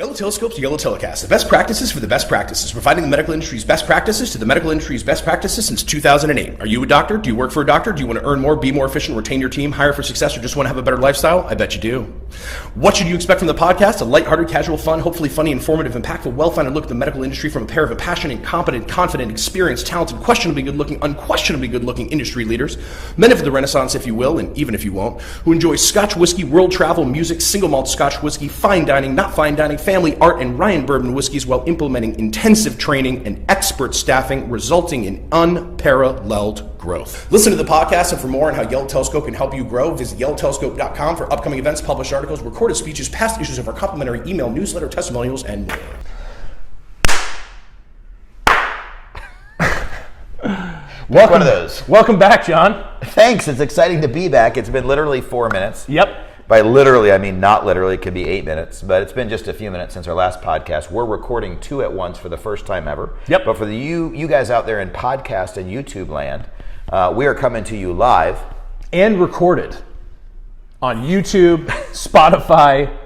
YellowTelescope YellowTelecast, the best practices for the best practices, providing the medical industry's best practices to the medical industry's best practices since 2008. Are you a doctor? Do you work for a doctor? Do you want to earn more, be more efficient, retain your team, hire for success, or just want to have a better lifestyle? I bet you do. What should you expect from the podcast? A lighthearted, casual, fun, hopefully funny, informative, impactful, well-founded look at the medical industry from a pair of passionate, competent, confident, experienced, talented, questionably good-looking, unquestionably good-looking industry leaders, men of the Renaissance, if you will, and even if you won't, who enjoy Scotch whiskey, world travel, music, single malt Scotch whiskey, fine dining, not fine dining, family, art, and Ryan bourbon whiskeys while implementing intensive training and expert staffing, resulting in unparalleled growth. Listen to the podcast, and for more on how Yellow Telescope can help you grow, visit YellowTelescope.com for upcoming events, published articles, recorded speeches, past issues of our complimentary email newsletter, testimonials, and more. Welcome, one of those. Welcome back, John. Thanks. It's exciting to be back. It's been literally 4 minutes. Yep. By literally, I mean not literally. It could be 8 minutes, but it's been just a few minutes since our last podcast. We're recording 2 at once for the first time ever. Yep. But for you guys out there in podcast and YouTube land, we are coming to you live and recorded on YouTube, Spotify,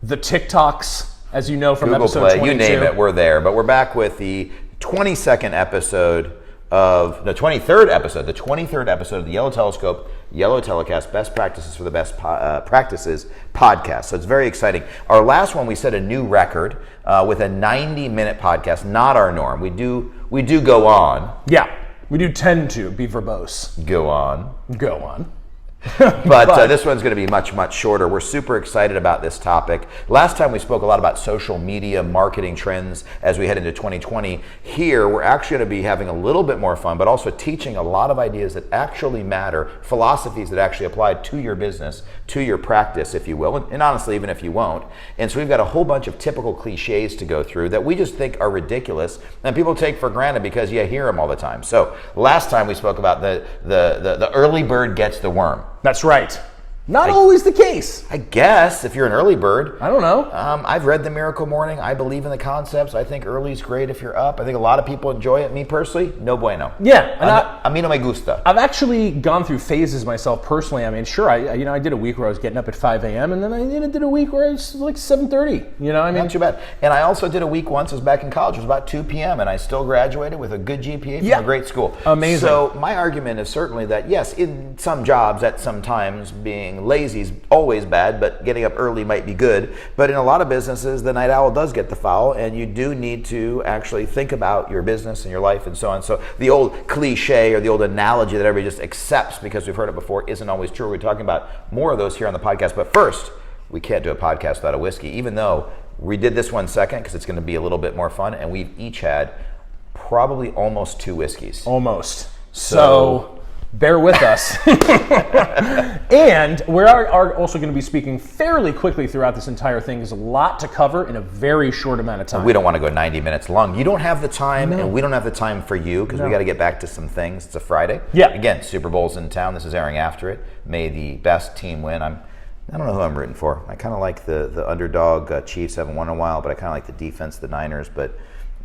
the TikToks, as you know from Google episode Play, 22. you name it, we're there. But we're back with the 22nd episode of the 23rd episode of the Yellow Telescope YellowTelecast Best Practices for the Best Practices podcast. So it's very exciting. Our last one, we set a new record with a 90-minute podcast. Not our norm. We do go on. Yeah, we do tend to be verbose. Go on. But this one's going to be much, much shorter. We're super excited about this topic. Last time we spoke a lot about social media marketing trends as we head into 2020. Here, we're actually going to be having a little bit more fun, but also teaching a lot of ideas that actually matter, philosophies that actually apply to your business, to your practice, if you will, and honestly, even if you won't. And so we've got a whole bunch of typical cliches to go through that we just think are ridiculous and people take for granted because you hear them all the time. So last time we spoke about the early bird gets the worm. That's right. Not always the case. I guess, if you're an early bird. I don't know. I've read The Miracle Morning. I believe in the concepts. I think early's great if you're up. I think a lot of people enjoy it. Me personally, no bueno. Yeah. A mí no me gusta. I've actually gone through phases myself personally. I mean, sure, I did a week where I was getting up at 5 a.m. and then I did a week where I was like 7:30. You know, I mean, not too bad. And I also did a week once. I was back in college. It was about 2 p.m. and I still graduated with a good GPA from a great school. Amazing. So my argument is certainly that yes, in some jobs, at some times, being lazy is always bad, but getting up early might be good. But in a lot of businesses, the night owl does get the foul, and you do need to actually think about your business and your life and so on. So the old cliche or the old analogy that everybody just accepts because we've heard it before isn't always true. We're talking about more of those here on the podcast. But first, we can't do a podcast without a whiskey, even though we did this one second because it's going to be a little bit more fun, and we've each had probably almost 2 whiskeys. Almost. So bear with us. And we are also going to be speaking fairly quickly throughout this entire thing. There's a lot to cover in a very short amount of time. We don't want to go 90 minutes long. You don't have the time, and we don't have the time for you because we got to get back to some things. It's a Friday. Yeah. Again, Super Bowl's in town. This is airing after it. May the best team win. I don't know who I'm rooting for. I kind of like the underdog Chiefs. Haven't won in a while, but I kind of like the defense, the Niners, but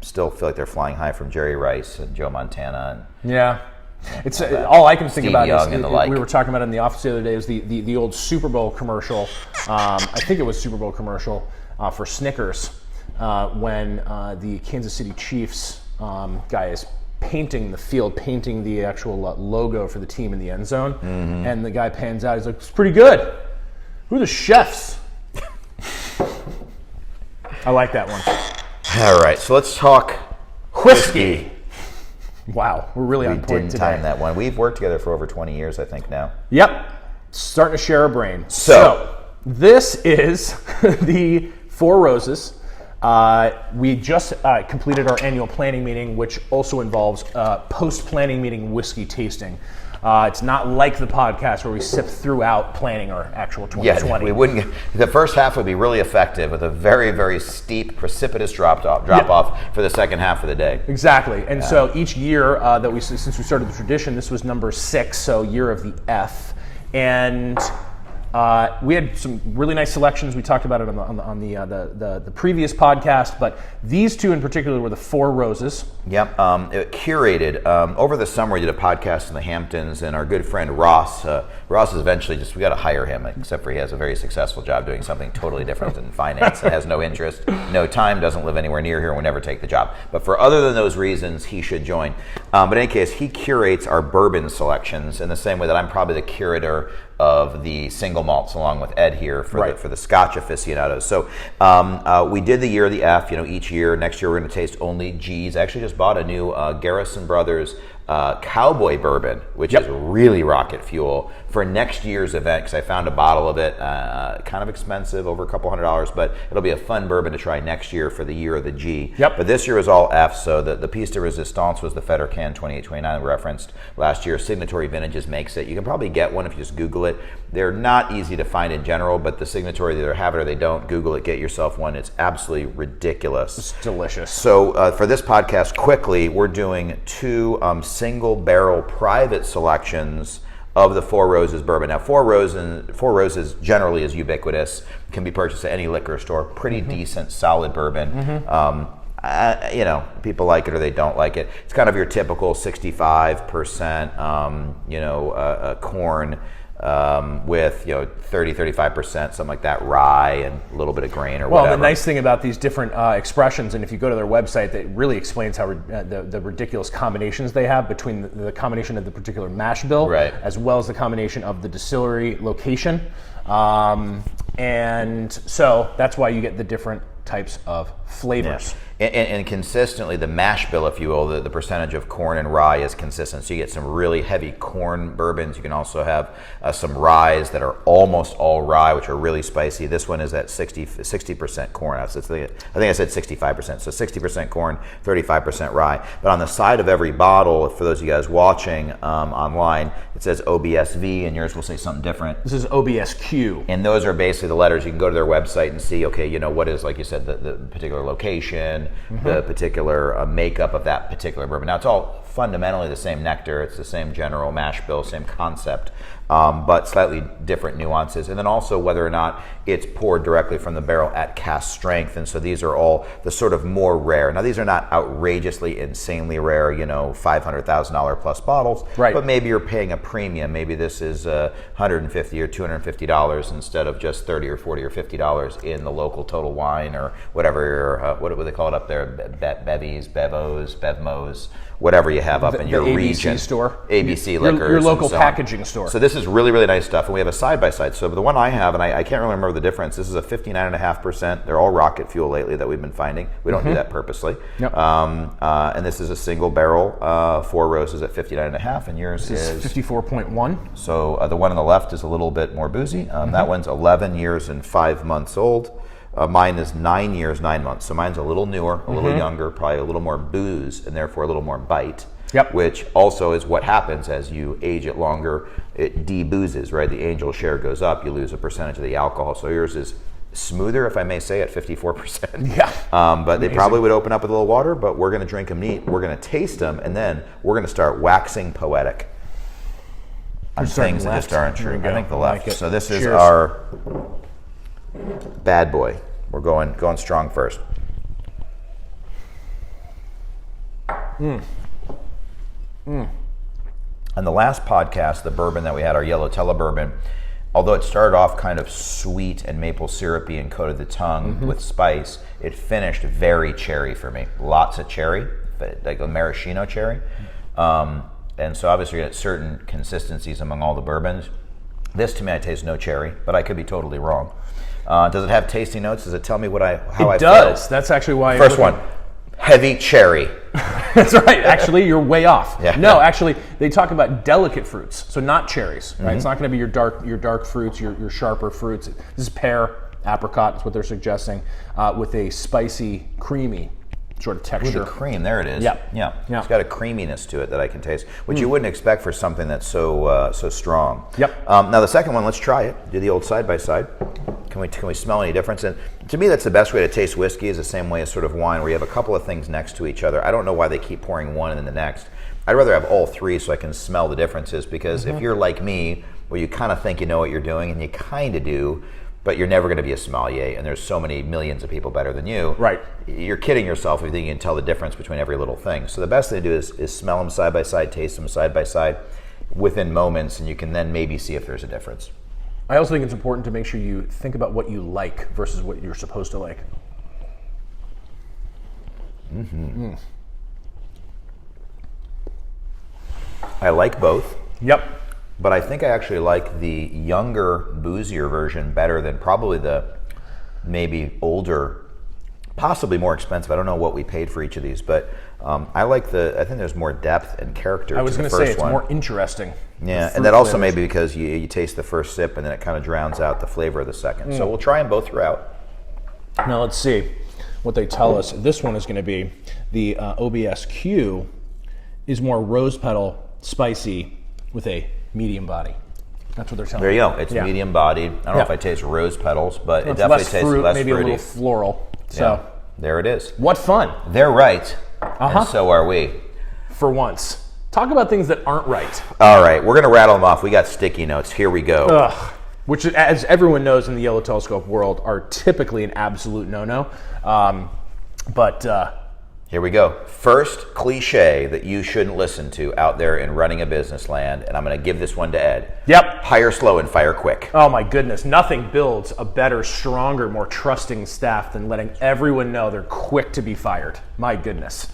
still feel like they're flying high from Jerry Rice and Joe Montana. Yeah. It's all I can think Steve about Young is and the like. We were talking about it in the office the other day. Is the old Super Bowl commercial? I think it was Super Bowl commercial for Snickers when the Kansas City Chiefs guy is painting the field, painting the actual logo for the team in the end zone, and the guy pans out. He's like, "It's pretty good. Who are the chefs?" I like that one. All right, so let's talk whiskey. Wow, we're really on point today. We didn't time that one. We've worked together for over 20 years, I think, now. Yep. Starting to share a brain. So this is the Four Roses. We just completed our annual planning meeting, which also involves post-planning meeting whiskey tasting. It's not like the podcast where we sip throughout planning our actual 2020. Yeah, we wouldn't. The first half would be really effective with a very, very steep, precipitous drop off for the second half of the day. Exactly. And so each year since we started the tradition, this was number 6, so year of the F. And We had some really nice selections. We talked about it on the previous podcast, but these two in particular were the Four Roses. Yep, it curated. Over the summer, we did a podcast in the Hamptons, and our good friend Ross is eventually we got to hire him, except for he has a very successful job doing something totally different in finance and has no interest, no time, doesn't live anywhere near here, and would never take the job. But for other than those reasons, he should join. But in any case, he curates our bourbon selections in the same way that I'm probably the curator of the single malts, along with Ed here for the Scotch aficionados. So we did the year of the F. Each year. Next year we're going to taste only G's. I actually just bought a new Garrison Brothers Cowboy Bourbon, which is really rocket fuel for next year's event, because I found a bottle of it, kind of expensive, over a couple $100, but it'll be a fun bourbon to try next year for the year of the G. Yep. But this year is all F, so the piece de resistance was the Feder Can 2829 referenced last year. Signatory Vintages makes it. You can probably get one if you just Google it. They're not easy to find in general, but the Signatory, they either have it or they don't. Google it, get yourself one. It's absolutely ridiculous. It's delicious. So for this podcast, quickly, we're doing two single barrel private selections of the Four Roses bourbon. Now, Four Roses generally is ubiquitous, can be purchased at any liquor store. Pretty decent, solid bourbon. People like it or they don't like it. It's kind of your typical 65%, corn with 30-35%, something like that, rye and a little bit of grain or whatever. Well, the nice thing about these different expressions, and if you go to their website, that really explains how the ridiculous combinations they have between the combination of the particular mash bill, as well as the combination of the distillery location. And so that's why you get the different types of flavors. Yeah. And consistently, the mash bill, if you will, the percentage of corn and rye is consistent. So you get some really heavy corn bourbons. You can also have some ryes that are almost all rye, which are really spicy. This one is at 60% corn. I think I said 65%. So 60% corn, 35% rye. But on the side of every bottle, for those of you guys watching online, it says OBSV, and yours will say something different. This is OBSQ. And those are basically the letters. You can go to their website and see, okay, what is, like you said, the particular location, the particular makeup of that particular bourbon. Now, it's all fundamentally the same nectar. It's the same general mash bill, same concept, but slightly different nuances. And then also whether or not it's poured directly from the barrel at cask strength. And so these are all the sort of more rare. Now, these are not outrageously, insanely rare, $500,000 plus bottles. Right. But maybe you're paying a premium. Maybe this is $150 or $250 instead of just $30 or $40 or $50 in the local Total Wine or whatever, what do they call it up there? Bevies, Bevos, Bevmos, whatever you have up in your region. ABC store. ABC Liquors. Your local and so packaging store. So this is really, really nice stuff. And we have a side-by-side. So the one I have, and I can't really remember the difference, this is a 59.5%. They're all rocket fuel lately that we've been finding. We don't do that purposely. Yep. And this is a single barrel, Four Roses at 59.5, and yours is 54.1. So the one on the left is a little bit more boozy. That one's 11 years and 5 months old. Mine is 9 years, 9 months. So mine's a little newer, a little younger, probably a little more booze, and therefore a little more bite. Yep. Which also is what happens as you age it longer. It de-boozes, right? The angel share goes up. You lose a percentage of the alcohol. So yours is smoother, if I may say, at 54%. Yeah. But they probably would open up with a little water, but we're going to drink them neat. We're going to taste them, and then we're going to start waxing poetic on things that just aren't true. I think the left. Like so this is Cheers. our bad boy. We're going strong first. On the last podcast, the bourbon that we had, our YellowTelescope bourbon, although it started off kind of sweet and maple syrupy and coated the tongue with spice, it finished very cherry for me. Lots of cherry, like a maraschino cherry. And so obviously you get certain consistencies among all the bourbons. This, to me, I taste no cherry, but I could be totally wrong. Does it have tasting notes? Does it tell me how I feel? It does. That's actually why. First one, heavy cherry. That's right. Actually, you're way off. Yeah. No, actually, they talk about delicate fruits, so not cherries. Right? It's not going to be your dark fruits, your sharper fruits. This is pear, apricot. Is what they're suggesting, with a spicy, creamy sort of texture. With the cream, there it is. Yep. Yeah. Yeah. It's got a creaminess to it that I can taste, which you wouldn't expect for something that's so strong. Yep. Now the second one, let's try it. Do the old side by side. Can we smell any difference? And to me, that's the best way to taste whiskey, is the same way as sort of wine, where you have a couple of things next to each other. I don't know why they keep pouring one and then the next. I'd rather have all three so I can smell the differences, because if you're like me, where you kind of think you know what you're doing, and you kind of do, but you're never going to be a sommelier, and there's so many millions of people better than you. Right. You're kidding yourself if you think you can tell the difference between every little thing. So the best thing to do is smell them side by side, taste them side by side within moments, and you can then maybe see if there's a difference. I also think it's important to make sure you think about what you like versus what you're supposed to like. Mm-hmm. I like both. Yep. But I think I actually like the younger, boozier version better than probably the maybe older, possibly more expensive. I don't know what we paid for each of these, but I think there's more depth and character to the first one. I was going to say, it's more interesting. Yeah, and that also may be because you taste the first sip and then it kind of drowns out the flavor of the second. So we'll try them both throughout. Now let's see what they tell us. This one is going to be the OBSQ is more rose petal, spicy, with a medium body. That's what they're telling me. There you go. It's medium bodied. I don't know if I taste rose petals, but it definitely tastes fruit, less maybe fruity. a little floral. So Yeah, there it is. what fun They're right, and so are we. for once. Talk about things that aren't right. All right, we're going to rattle them off. We got sticky notes. Here we go. Ugh. Which, as everyone knows in the Yellow Telescope world, are typically an absolute no-no. But Here we go. First cliche that you shouldn't listen to out there in running a business land, and I'm going to give this one to Ed. Yep. Hire slow and fire quick. Oh my goodness, nothing builds a better, stronger, more trusting staff than letting everyone know they're quick to be fired. My goodness.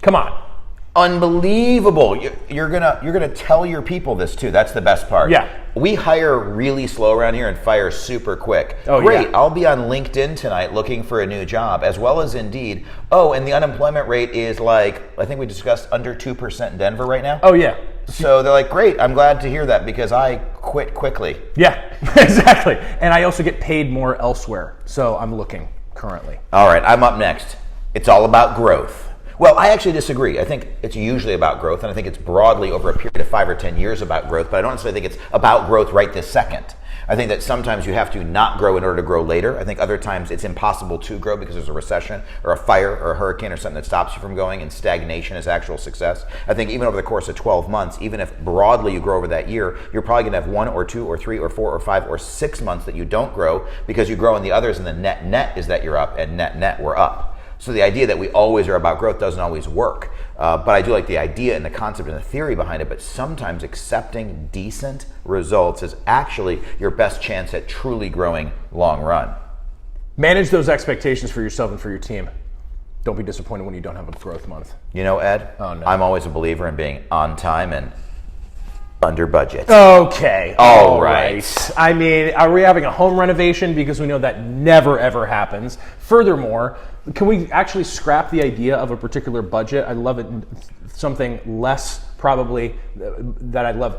Come on. Unbelievable. You're gonna tell your people this too. That's the best part. Yeah. We hire really slow around here and fire super quick. Oh, great. yeah. I'll be on LinkedIn tonight looking for a new job, as well as Indeed. Oh, and the unemployment rate is like, I think we discussed, under 2% in Denver right now. Oh yeah. So they're like, great, I'm glad to hear that because I quit quickly. Yeah, exactly. And I also get paid more elsewhere, so I'm looking currently. All right, I'm up next. It's all about growth. Well, I actually disagree. I think it's usually about growth, and I think it's broadly over a period of 5 or 10 years about growth, but I don't necessarily think it's about growth right this second. I think that sometimes you have to not grow in order to grow later. I think other times it's impossible to grow because there's a recession or a fire or a hurricane or something that stops you from going, and stagnation is actual success. I think even over the course of 12 months, even if broadly you grow over that year, you're probably going to have 1 or 2 or 3 or 4 or 5 or 6 months that you don't grow because you grow in the others, and the net is that you're up, and net we're up. So the idea that we always are about growth doesn't always work. But I do like the idea and the concept and the theory behind it, but sometimes accepting decent results is actually your best chance at truly growing long run. Manage those expectations for yourself and for your team. Don't be disappointed when you don't have a growth month. You know, Ed, Oh, no. I'm always a believer in being on time and under budget. Okay. All right. I mean, are we having a home renovation? Because we know that never, ever happens. Furthermore, can we actually scrap the idea of a particular budget? I love it. Something less, probably, that I love.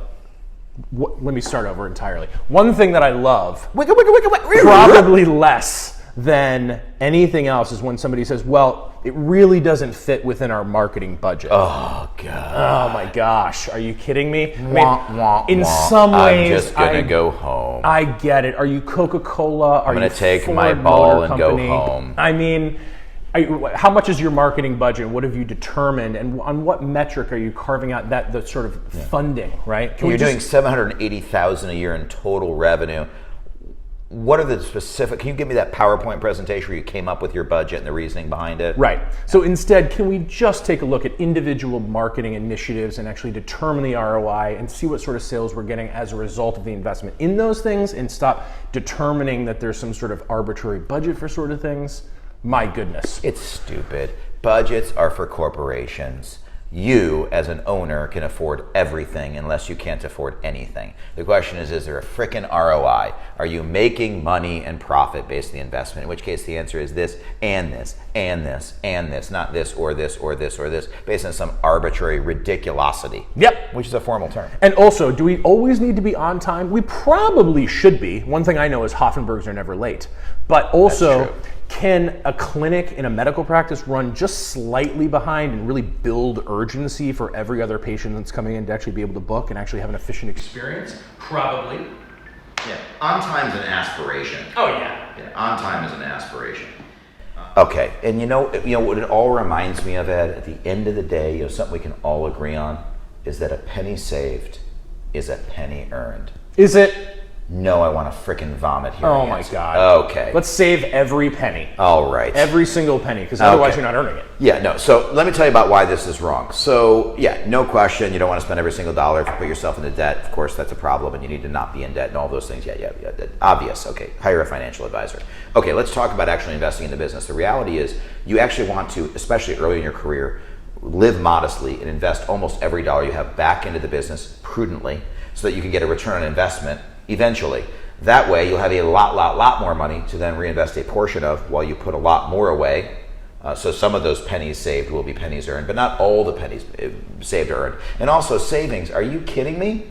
Let me start over entirely. One thing that I love, probably less than anything else, is when somebody says, well, it really doesn't fit within our marketing budget. Oh, God. Oh my gosh, are you kidding me? I mean, in Wah. some ways, I'm just going to go home. I get it. Are you Coca-Cola? Are I'm going you to take Ford my Motor ball and Company? go home. I mean, how much is your marketing budget? What have you determined? And on what metric are you carving out the sort of funding, right? You're doing $780,000 a year in total revenue. What are the specific, can you give me that PowerPoint presentation where you came up with your budget and the reasoning behind it? Right. So instead, can we just take a look at individual marketing initiatives and actually determine the ROI and see what sort of sales we're getting as a result of the investment in those things, and stop determining that there's some sort of arbitrary budget for sort of things? My goodness. It's stupid. Budgets are for corporations. You, as an owner, can afford everything unless you can't afford anything. The question is there a frickin' ROI? Are you making money and profit based on the investment? In which case the answer is this and this and this and this, not this or this or this or this, based on some arbitrary ridiculosity. Yep. Which is a formal term. And also, do we always need to be on time? We probably should be. One thing I know is Hoffenbergs are never late. But also, can a clinic in a medical practice run just slightly behind and really build urgency for every other patient that's coming in to actually be able to book and actually have an efficient experience? Probably. Yeah, on time is an aspiration. Oh, yeah. Yeah, on time is an aspiration. Okay, and you know what it all reminds me of, Ed? At the end of the day, something we can all agree on is that a penny saved is a penny earned. Is it? No, I want to frickin' vomit here. Oh my God. Okay. Let's save every penny. All right. Every single penny, because otherwise Okay. you're not earning it. Yeah, no. So let me tell you about why this is wrong. So yeah, no question, you don't want to spend every single dollar. If you put yourself into debt, of course, that's a problem, and you need to not be in debt and all those things. Yeah. Obvious. Okay, hire a financial advisor. Okay, let's talk about actually investing in the business. The reality is you actually want to, especially early in your career, live modestly and invest almost every dollar you have back into the business prudently so that you can get a return on investment eventually. That way, you'll have a lot more money to then reinvest a portion of while you put a lot more away. So some of those pennies saved will be pennies earned, but not all the pennies saved or earned. And also savings. Are you kidding me?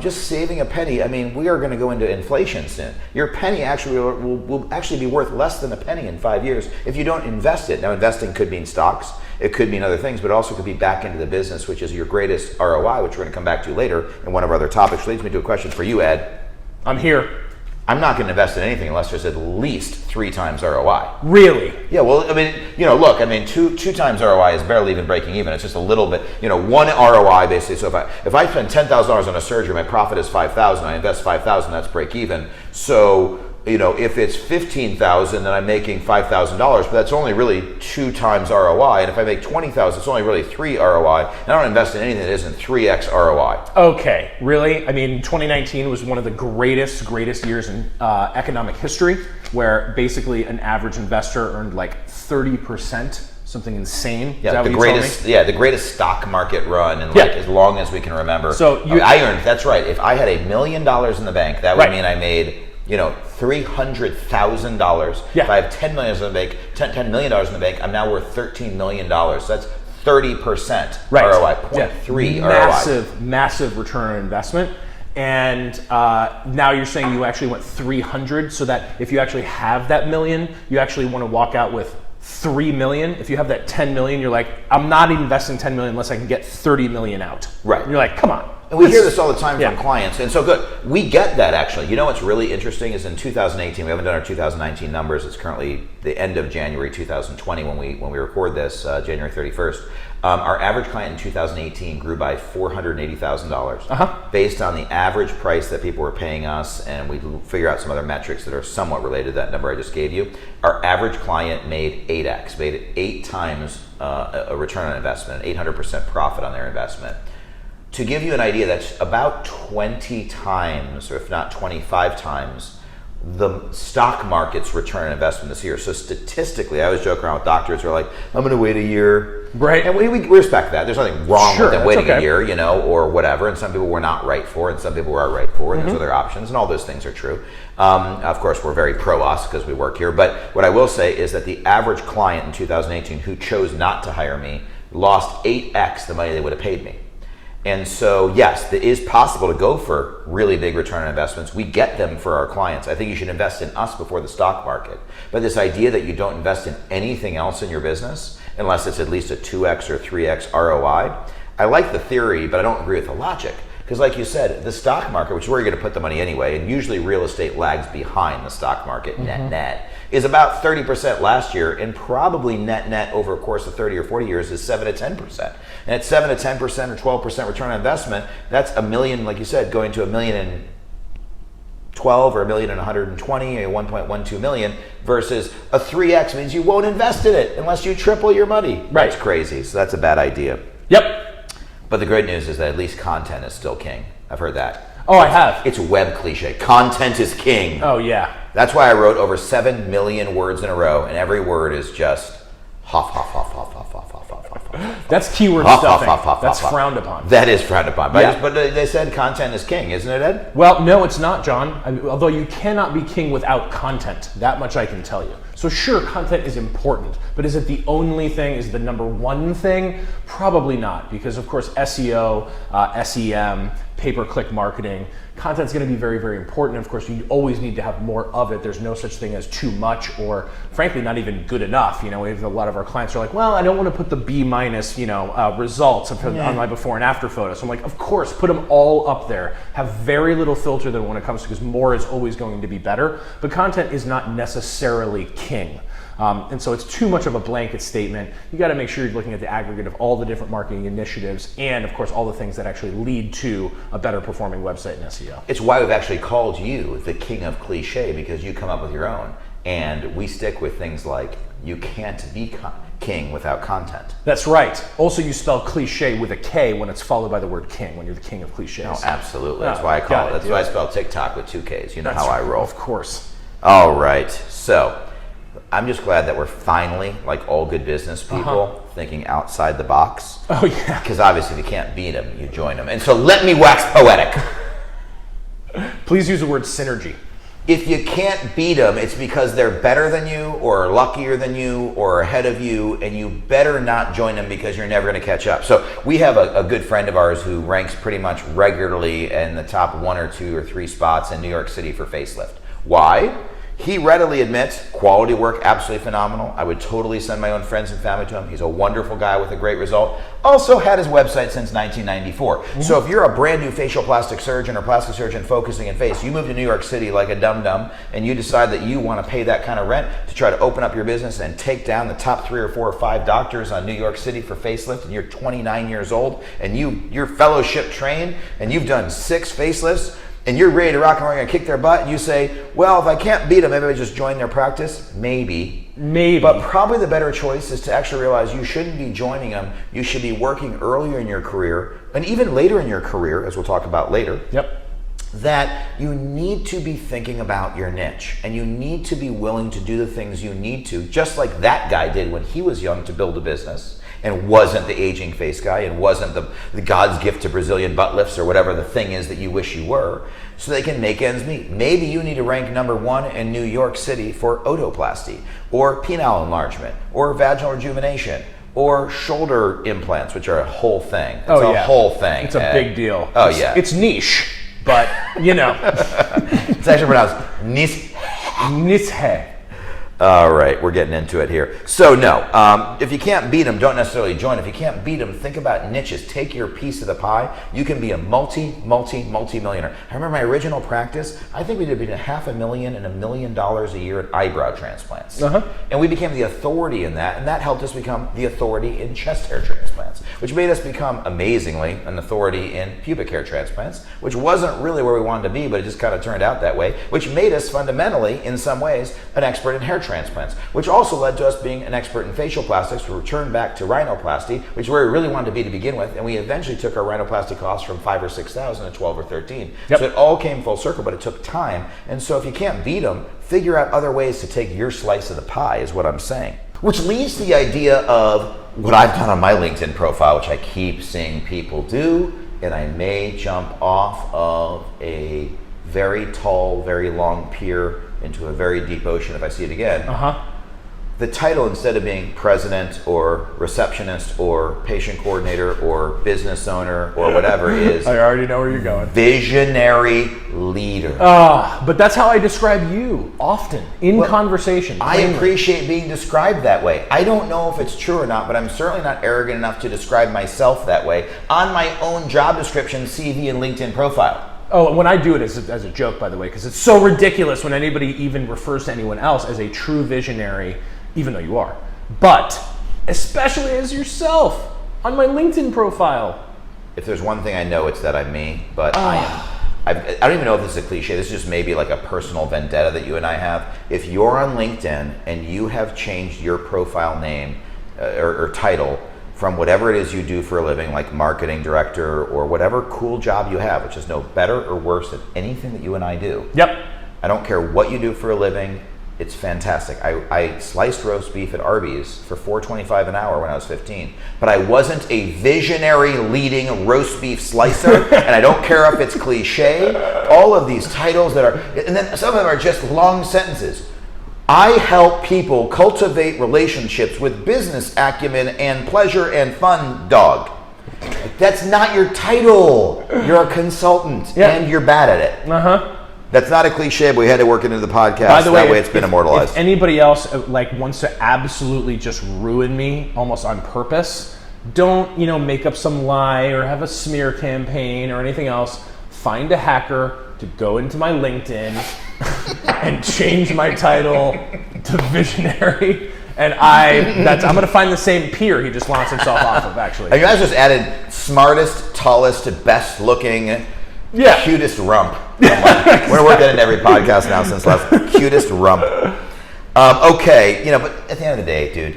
Just saving a penny. I mean, we are going to go into inflation soon. Your penny actually will actually be worth less than a penny in 5 years if you don't invest it. Now, investing could mean stocks. It could mean other things, but it also could be back into the business, which is your greatest ROI, which we're going to come back to later in one of our other topics. Which leads me to a question for you, Ed. I'm here. I'm not going to invest in anything unless there's at least 3 times ROI. Really? Yeah, well, I mean, look, I mean, two times ROI is barely even breaking even. It's just a little bit, one ROI basically. So if I spend $10,000 on a surgery, my profit is $5,000. I invest $5,000, that's break even. So, if it's $15,000, then I'm making $5,000, but that's only really 2 times ROI. And if I make $20,000, it's only really 3 ROI. And I don't invest in anything that isn't 3x ROI. Okay, really? I mean, 2019 was one of the greatest years in economic history, where basically an average investor earned like 30%. Something insane. Yeah, the greatest stock market run in as long as we can remember. So I earned. That's right. If I had $1 million in the bank, that would mean I made $300,000. Yeah. If I have $10 million in the bank, I'm now worth $13 million. So that's 30% ROI, 0.3 ROI. Massive return on investment. And now you're saying you actually went 300, so that if you actually have that million, you actually want to walk out with 3 million. If you have that 10 million, you're like, I'm not investing 10 million unless I can get 30 million out. Right. And you're like, come on. And we hear this all the time from clients, and so good. We get that actually. What's really interesting is in 2018, we haven't done our 2019 numbers. It's currently the end of January 2020 when we record this, January 31st. Our average client in 2018 grew by $480,000 based on the average price that people were paying us, and we figure out some other metrics that are somewhat related to that number I just gave you. Our average client made 8x, made 8 times a return on investment, 800% profit on their investment. To give you an idea, that's about 20 times, or if not 25 times, the stock market's return on investment this year. So statistically, I always joke around with doctors who are like, I'm going to wait a year. Right. And we respect that. There's nothing wrong with them waiting a year, or whatever. And some people we're not right for, and some people we are right for, and there's other options, and all those things are true. Of course, we're very pro us because we work here. But what I will say is that the average client in 2018 who chose not to hire me lost 8x the money they would have paid me. And so, yes, it is possible to go for really big return on investments. We get them for our clients. I think you should invest in us before the stock market. But this idea that you don't invest in anything else in your business, unless it's at least a 2x or 3x ROI, I like the theory, but I don't agree with the logic. Because like you said, the stock market, which is where you're going to put the money anyway, and usually real estate lags behind the stock market net, is about 30% last year, and probably net over a course of 30 or 40 years is 7 to 10%. And at 7 to 10% or 12% return on investment, that's $1 million, like you said, going to $1.012 million or $1.120 million, 1.12 million, versus a 3x means you won't invest in it unless you triple your money. Right. That's crazy. So that's a bad idea. Yep. But the great news is that at least content is still king. I've heard that. Oh, I have. It's web cliche. Content is king. Oh, yeah. That's why I wrote over 7 million words in a row, and every word is just huff, huff, huff, huff, huff, huff, huff, huff, huff. That's keyword Huff, stuffing. huff, huff, That's huff, frowned upon. That is frowned upon. Yeah. But they said content is king, isn't it, Ed? Well, no, it's not, John. Although you cannot be king without content. That much I can tell you. So sure, content is important, but is it the only thing? Is it the number one thing? Probably not, because of course SEO, SEM, pay-per-click marketing, content's going to be very, very important. And of course, you always need to have more of it. There's no such thing as too much, or frankly, not even good enough. We have a lot of our clients are like, well, I don't want to put the B-, results on my before and after photos. So I'm like, of course, put them all up there. Have very little filter when it comes to, because more is always going to be better. But content is not necessarily king. And so it's too much of a blanket statement. You got to make sure you're looking at the aggregate of all the different marketing initiatives and, of course, all the things that actually lead to a better performing website in SEO. It's why we've actually called you the king of cliche, because you come up with your own. And we stick with things like you can't be king without content. That's right. Also, you spell cliche with a K when it's followed by the word king, when you're the king of cliches. No, absolutely. That's why I call it. That's why I spell TikTok with 2 Ks. You know how I roll. Of course. All right. So I'm just glad that we're finally, like all good business people, thinking outside the box. Oh, yeah. Because obviously if you can't beat them, you join them. And so let me wax poetic. Please use the word synergy. If you can't beat them, it's because they're better than you or luckier than you or ahead of you, and you better not join them because you're never going to catch up. So we have a good friend of ours who ranks pretty much regularly in the top 1 or 2 or 3 spots in New York City for facelift. Why? He readily admits quality work, absolutely phenomenal. I would totally send my own friends and family to him. He's a wonderful guy with a great result. Also had his website since 1994. So if you're a brand new facial plastic surgeon or plastic surgeon focusing in face, you move to New York City like a dum-dum and you decide that you want to pay that kind of rent to try to open up your business and take down the top 3 or 4 or 5 doctors on New York City for facelift, and you're 29 years old and you're fellowship trained and you've done 6 facelifts, and you're ready to rock and roll and kick their butt, and you say, well, if I can't beat them, maybe I just join their practice. Maybe. But probably the better choice is to actually realize you shouldn't be joining them. You should be working earlier in your career, and even later in your career, as we'll talk about later. Yep. That you need to be thinking about your niche, and you need to be willing to do the things you need to, just like that guy did when he was young to build a business and wasn't the aging face guy and wasn't the God's gift to Brazilian butt lifts or whatever the thing is that you wish you were, so they can make ends meet. Maybe you need to rank number 1 in New York City for otoplasty or penile enlargement or vaginal rejuvenation or shoulder implants, which are a whole thing. It's a whole thing. It's a big deal. It's niche, but you know. It's actually pronounced niche. Niche. All right, we're getting into it here. So no, if you can't beat them, don't necessarily join. If you can't beat them, think about niches. Take your piece of the pie. You can be a multi-millionaire. I remember my original practice, I think we did between $500,000 and $1 million a year at eyebrow transplants. And we became the authority in that, and that helped us become the authority in chest hair transplants, which made us become, amazingly, an authority in pubic hair transplants, which wasn't really where we wanted to be, but it just kind of turned out that way, which made us fundamentally, in some ways, an expert in hair transplants, which also led to us being an expert in facial plastics. We returned back to rhinoplasty, which is where we really wanted to be to begin with, and we eventually took our rhinoplasty costs from $5,000 or $6,000 to $12,000 or $13,000. So it all came full circle, but it took time. And so if you can't beat them, figure out other ways to take your slice of the pie, is what I'm saying. Which leads to the idea of what I've done on my LinkedIn profile, which I keep seeing people do, and I may jump off of a very tall, very long pier into a very deep ocean if I see it again. The title, instead of being president or receptionist or patient coordinator or business owner or whatever, is I already know where you're going. Visionary leader. But that's how I describe you often in conversation. I appreciate being described that way. I don't know if it's true or not, but I'm certainly not arrogant enough to describe myself that way on my own job description, CV, and LinkedIn profile. Oh, when I do it as a joke, by the way, because it's so ridiculous when anybody even refers to anyone else as a true visionary, even though you are. But especially as yourself on my LinkedIn profile. If there's one thing I know, it's that I'm me, but I don't even know if this is a cliche. This is just maybe like a personal vendetta that you and I have. If you're on LinkedIn and you have changed your profile name or title from whatever it is you do for a living, like marketing director or whatever cool job you have, which is no better or worse than anything that you and I do. Yep. I don't care what you do for a living. It's fantastic. I sliced roast beef at Arby's for $4.25 an hour when I was 15, but I wasn't a visionary leading roast beef slicer, and I don't care if it's cliche. All of these titles that are, and then some of them are just long sentences. I help people cultivate relationships with business acumen and pleasure and fun, dog. That's not your title. You're a consultant, and you're bad at it. That's not a cliche, but we had to work it into the podcast. By the way, that way it's been immortalized. If anybody else wants to absolutely just ruin me almost on purpose, don't make up some lie or have a smear campaign or anything else. Find a hacker to go into my LinkedIn and change my title to visionary, and I'm going to find the same pier he just launched himself off of, actually. And you guys just added smartest, tallest, best looking, cutest rump. We're gonna work that in every podcast now since last. Cutest rump. Okay, but at the end of the day, dude,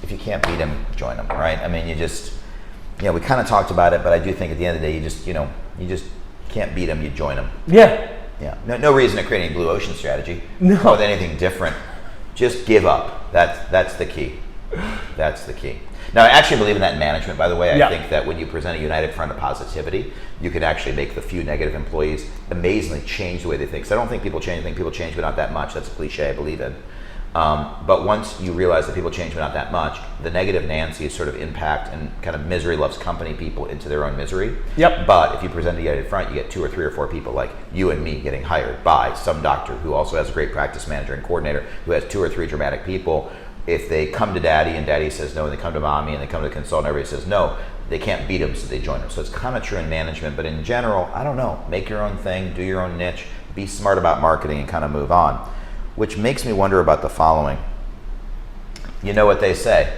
if you can't beat him, join him, right? I mean, we kind of talked about it, but I do think at the end of the day, you just can't beat him, you join him. Yeah. Yeah. No reason to create any blue ocean strategy. No. Or with anything different. Just give up. That's the key. That's the key. Now, I actually believe in that in management, by the way. I think that when you present a united front of positivity, you can actually make the few negative employees amazingly change the way they think. So I don't think people change. I think people change, but not that much. That's a cliche I believe in. But once you realize that people change, but not that much, the negative Nancy's sort of impact and kind of misery loves company people into their own misery. Yep. But if you present a united front, you get 2 or 3 or 4 people like you and me getting hired by some doctor who also has a great practice manager and coordinator who has 2 or 3 dramatic people. If they come to daddy and daddy says no, and they come to mommy and they come to the consultant and everybody says no, they can't beat them, so they join them. So it's kind of true in management, but in general, I don't know. Make your own thing, do your own niche, be smart about marketing, and kind of move on. Which makes me wonder about the following. You know what they say?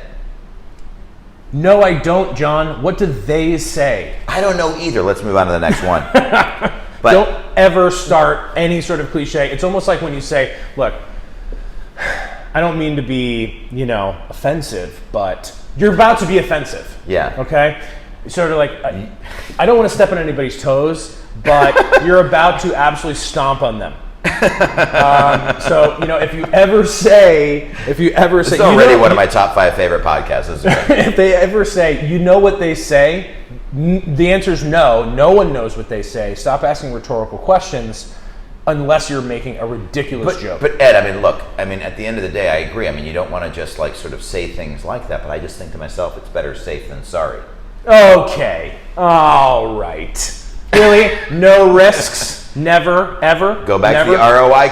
No, I don't, John. What do they say? I don't know either. Let's move on to the next one. But don't ever start any sort of cliche. It's almost like when you say, look, I don't mean to be, offensive, but you're about to be offensive. Yeah. Okay? Sort of like, I don't want to step on anybody's toes, but you're about to absolutely stomp on them. So if you ever say, it's already one of my top 5 favorite podcasts. If they ever say, what they say, the answer is no. No one knows what they say. Stop asking rhetorical questions unless you're making a ridiculous joke. But Ed, at the end of the day, I agree. You don't want to just sort of say things like that, but I just think to myself, it's better safe than sorry. Okay. All right. Really? No risks? Never, ever? Go back to the ROI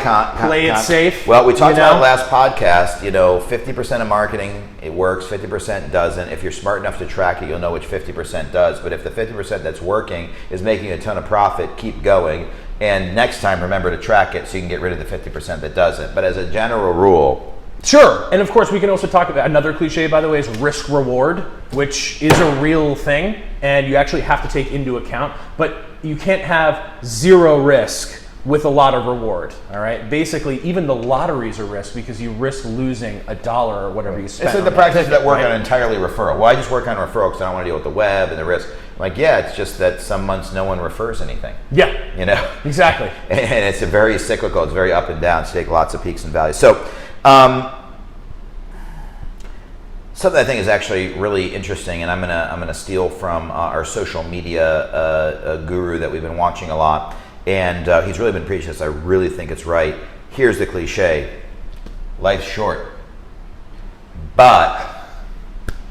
Play it safe. Well, we talked about last podcast, 50% of marketing, it works, 50% doesn't. If you're smart enough to track it, you'll know which 50% does. But if the 50% that's working is making a ton of profit, keep going. And next time, remember to track it so you can get rid of the 50% that doesn't. But as a general rule, sure. And of course, we can also talk about another cliche, by the way, is risk reward, which is a real thing. And you actually have to take into account. But you can't have zero risk with a lot of reward. All right. Basically, even the lotteries are risk because you risk losing $1 or whatever you spend. It's like the practices that work on entirely referral. Well, I just work on referral because I don't want to deal with the web and the risk. It's just that some months no one refers anything. Yeah. Exactly. And it's a very cyclical. It's very up and down. So take lots of peaks and valleys. So, something I think is actually really interesting, and I'm gonna steal from our social media guru that we've been watching a lot, and he's really been preaching this. I really think it's right. Here's the cliche: life's short, but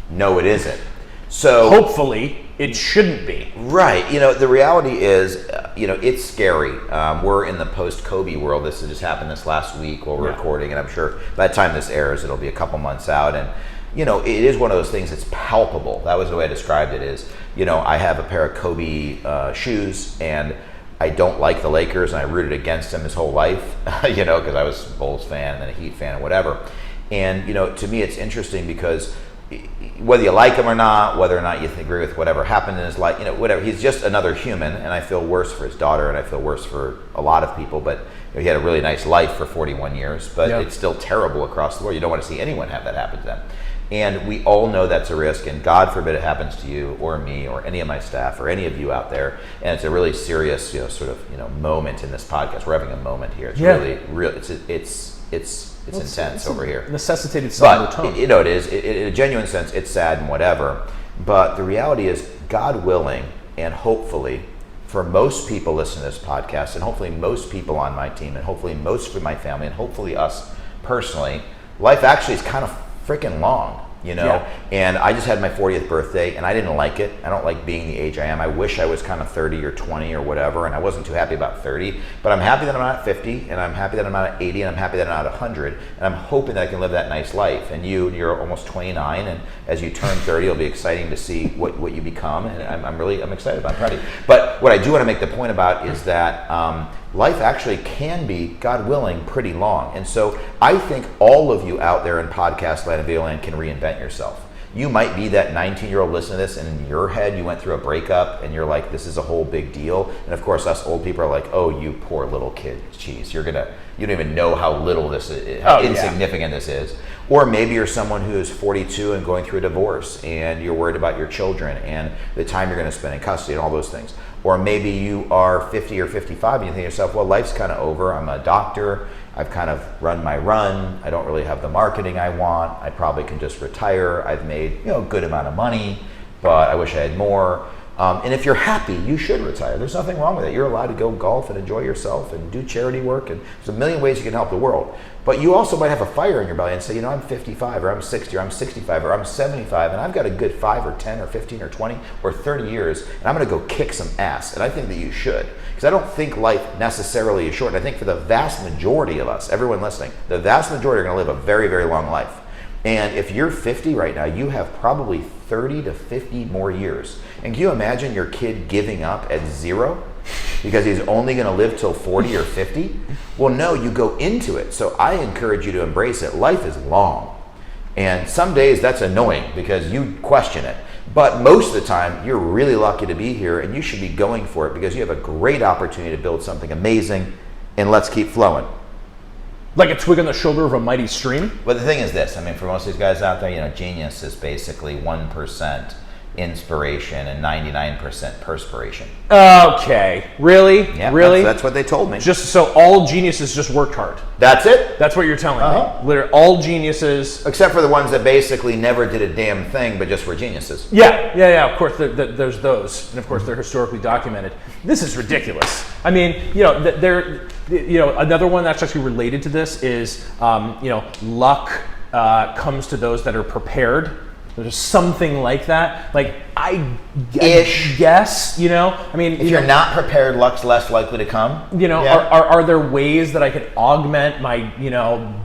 no, it isn't. So hopefully, it shouldn't be. Right. The reality is, it's scary. We're in the post-Kobe world. This has just happened this last week while we're recording, and I'm sure by the time this airs, it'll be a couple months out, and it is one of those things that's palpable. That was the way I described it is, I have a pair of Kobe shoes, and I don't like the Lakers, and I rooted against them his whole life, because I was a Bulls fan and then a Heat fan and whatever. And, to me, it's interesting because whether you like him or not, whether or not you agree with whatever happened in his life, whatever, he's just another human, and I feel worse for his daughter, and I feel worse for a lot of people, but he had a really nice life for 41 years, but it's still terrible across the world. You don't want to see anyone have that happen to them. And we all know that's a risk, and God forbid it happens to you or me or any of my staff or any of you out there. And it's a really serious, moment in this podcast. We're having a moment here. It's really, it's intense over here. Necessitated somber tone. It is. In a genuine sense, it's sad and whatever. But the reality is, God willing, and hopefully, for most people listening to this podcast, and hopefully most people on my team, and hopefully most of my family, and hopefully us personally, life actually is kind of freaking long, and I just had my 40th birthday, and I didn't like it. I don't like being the age I am. I wish I was kind of 30 or 20 or whatever, and I wasn't too happy about 30, but I'm happy that I'm not at 50, and I'm happy that I'm not at 80, and I'm happy that I'm not at 100, and I'm hoping that I can live that nice life. And you're almost 29, and as you turn 30, it'll be exciting to see what you become, and I'm excited about it. I'm proud of you. But what I do want to make the point about is that life actually can be, God willing, pretty long. And so I think all of you out there in podcast land and video land can reinvent yourself. You might be that 19-year-old listening to this, and in your head you went through a breakup and you're like, this is a whole big deal. And of course us old people are like, oh, you poor little kid, geez, you don't even know how little this is, how insignificant this is. Or maybe you're someone who is 42 and going through a divorce and you're worried about your children and the time you're going to spend in custody and all those things. Or maybe you are 50 or 55 and you think to yourself, well, life's kind of over. I'm a doctor. I've kind of run my run. I don't really have the marketing I want. I probably can just retire. I've made a good amount of money, but I wish I had more. And if you're happy, you should retire. There's nothing wrong with it. You're allowed to go golf and enjoy yourself and do charity work. And there's a million ways you can help the world. But you also might have a fire in your belly and say, I'm 55 or I'm 60 or I'm 65 or I'm 75 and I've got a good 5 or 10 or 15 or 20 or 30 years and I'm going to go kick some ass. And I think that you should. Because I don't think life necessarily is short. And I think for the vast majority of us, everyone listening, the vast majority are going to live a very, very long life. And if you're 50 right now, you have probably 30 to 50 more years. And can you imagine your kid giving up at 0 because he's only going to live till 40 or 50? Well, no, you go into it. So I encourage you to embrace it. Life is long. And some days that's annoying because you question it. But most of the time, you're really lucky to be here and you should be going for it because you have a great opportunity to build something amazing. And let's keep flowing. Like a twig on the shoulder of a mighty stream? But the thing is this, for most of these guys out there, genius is basically 1% inspiration and 99% perspiration. Okay. Really? Yeah, really? That's what they told me. Just so all geniuses just worked hard. That's it? That's what you're telling me. Literally, all geniuses. Except for the ones that basically never did a damn thing, but just were geniuses. Yeah. Of course, there's those, and of course, they're historically documented. This is ridiculous. Another one that's actually related to this is, luck comes to those that are prepared. There's something like that. Like I guess, if you're not prepared, luck's less likely to come. Are there ways that I could augment my,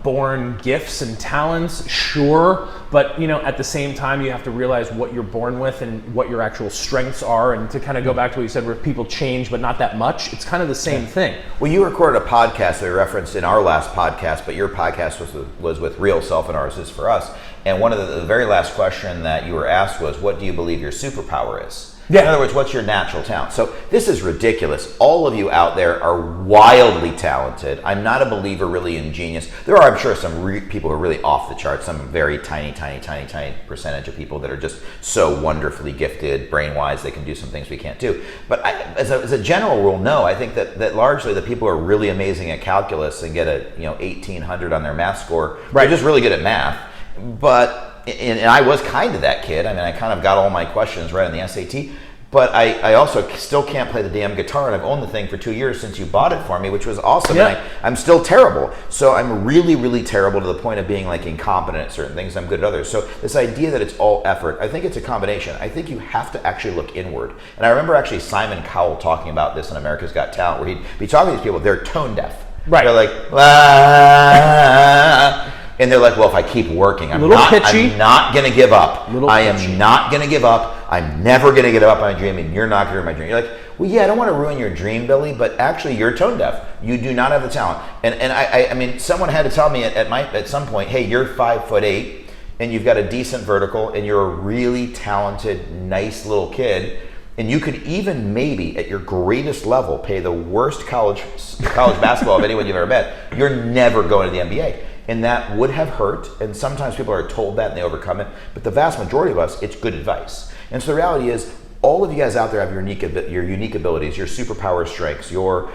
born gifts and talents? Sure. But, at the same time, you have to realize what you're born with and what your actual strengths are. And to kind of go back to what you said, where people change, but not that much, it's kind of the same thing. Well, you recorded a podcast that we referenced in our last podcast, but your podcast was with Real Self and ours is for us. And one of the very last question that you were asked was, what do you believe your superpower is? Yeah. In other words, what's your natural talent? So this is ridiculous. All of you out there are wildly talented. I'm not a believer really in genius. There are, I'm sure, some people who are really off the charts, some very tiny percentage of people that are just so wonderfully gifted, brain-wise, they can do some things we can't do. But as a general rule, no. I think that largely the people who are really amazing at calculus and get a 1800 on their math score, they're just really good at math. And I was kind of that kid. I kind of got all my questions right on the SAT. But I also still can't play the damn guitar, and I've owned the thing for 2 years since you bought it for me, which was awesome. Yeah. And I'm still terrible. So I'm really, really terrible to the point of being like incompetent at certain things. I'm good at others. So this idea that it's all effort, I think it's a combination. I think you have to actually look inward. And I remember actually Simon Cowell talking about this on America's Got Talent, where he'd be talking to these people, they're tone deaf. Right. They're like, ah. And they're like, well, if I keep working, I'm not going to give up. I am not going to give up. I'm never going to give up on my dream, and you're not going to ruin my dream. You're like, well, yeah, I don't want to ruin your dream, Billy, but actually you're tone deaf. You do not have the talent. And I someone had to tell me at some point, hey, you're 5'8", and you've got a decent vertical, and you're a really talented, nice little kid, and you could even maybe at your greatest level pay the worst college basketball of anyone you've ever met. You're never going to the NBA. And that would have hurt, and sometimes people are told that and they overcome it, but the vast majority of us, it's good advice. And so the reality is, all of you guys out there have your unique abilities, your superpower strengths, your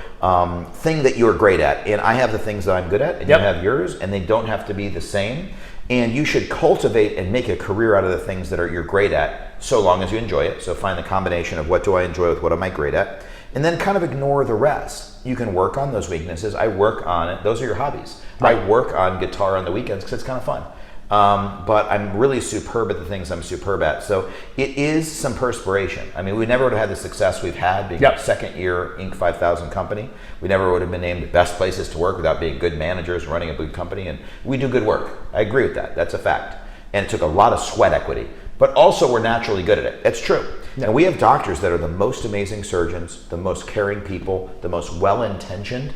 thing that you're great at. And I have the things that I'm good at, and you have yours, and they don't have to be the same. And you should cultivate and make a career out of the things that you're great at, so long as you enjoy it. So find the combination of what do I enjoy with what am I great at, and then kind of ignore the rest. You can work on those weaknesses. I work on it. Those are your hobbies. Right. I work on guitar on the weekends because it's kind of fun. But I'm really superb at the things I'm superb at. So it is some perspiration. We never would have had the success we've had being a second year Inc. 5000 company. We never would have been named the best places to work without being good managers running a good company. And we do good work. I agree with that. That's a fact. And it took a lot of sweat equity. But also we're naturally good at it. That's true. Yeah. And we have doctors that are the most amazing surgeons, the most caring people, the most well-intentioned,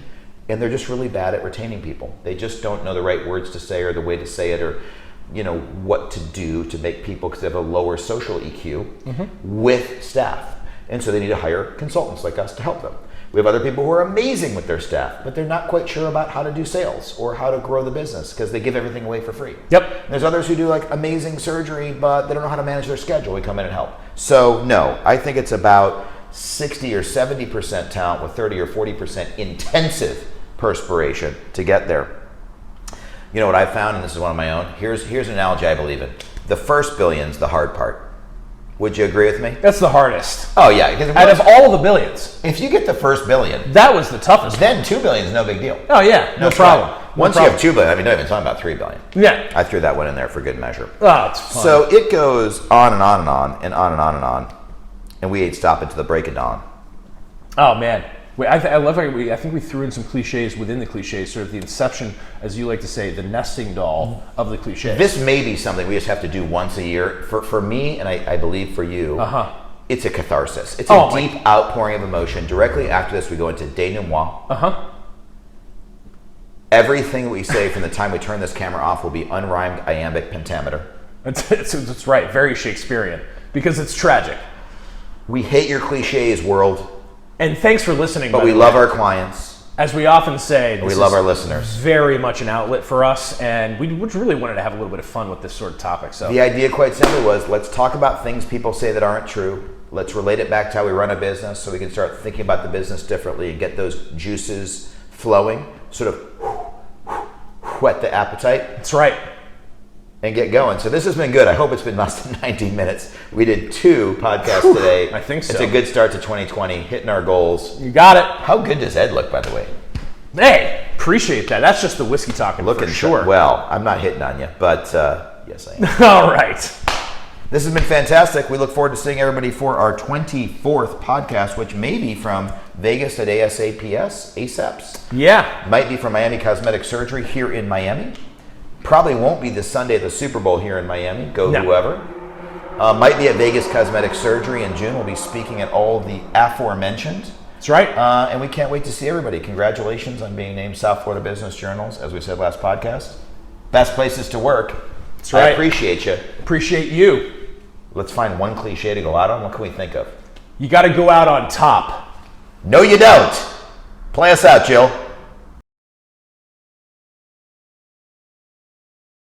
and they're just really bad at retaining people. They just don't know the right words to say or the way to say it, or what to do to make people, because they have a lower social EQ with staff. And so they need to hire consultants like us to help them. We have other people who are amazing with their staff, but they're not quite sure about how to do sales or how to grow the business because they give everything away for free. Yep. And there's others who do like amazing surgery, but they don't know how to manage their schedule. We come in and help. So no, I think it's about 60 or 70% talent with 30 or 40% intensive perspiration to get there. You know what I found, and this is one of my own, here's an analogy I believe in. The first billion's the hard part. Would you agree with me? That's the hardest. Oh yeah. Out of all the billions. If you get the first billion, that was the toughest. Then 2 billion is no big deal. Oh yeah, no problem. Once you have 2 billion, not even talking about 3 billion. Yeah. I threw that one in there for good measure. Oh, it's fun. So it goes on and on and on and on and on and on. And we ain't stopping to the break of dawn. Oh man. I love how I think we threw in some cliches within the cliches, sort of the inception, as you like to say, the nesting doll of the cliches. This may be something we just have to do once a year. For me, and I believe for you, it's a catharsis. It's a deep outpouring of emotion. Directly after this, we go into denouement. Everything we say from the time we turn this camera off will be unrhymed iambic pentameter. That's right, very Shakespearean, because it's tragic. We hate your cliches, world. And thanks for listening. But we love our clients. As we often say, we love our listeners. Very much an outlet for us, and we really wanted to have a little bit of fun with this sort of topic. So the idea, quite simply, was let's talk about things people say that aren't true. Let's relate it back to how we run a business, so we can start thinking about the business differently and get those juices flowing. Sort of whet the appetite. That's right. And get going. So this has been good. I hope it's been less than 90 minutes. We did 2 podcasts today. I think so. It's a good start to 2020, hitting our goals. You got it. How good does Ed look, by the way? Hey, appreciate that. That's just the whiskey talking. Looking for sure. Well, I'm not hitting on you, but yes, I am. All right. This has been fantastic. We look forward to seeing everybody for our 24th podcast, which may be from Vegas at ASAPS. Yeah. Might be from Miami Cosmetic Surgery here in Miami. Probably won't be this Sunday at the Super Bowl here in Miami. Go whoever. Might be at Vegas Cosmetic Surgery in June. We'll be speaking at all the aforementioned. That's right. And we can't wait to see everybody. Congratulations on being named South Florida Business Journal's, as we said last podcast. Best places to work. That's right. I appreciate you. Appreciate you. Let's find one cliche to go out on. What can we think of? You got to go out on top. No, you don't. Play us out, Jill.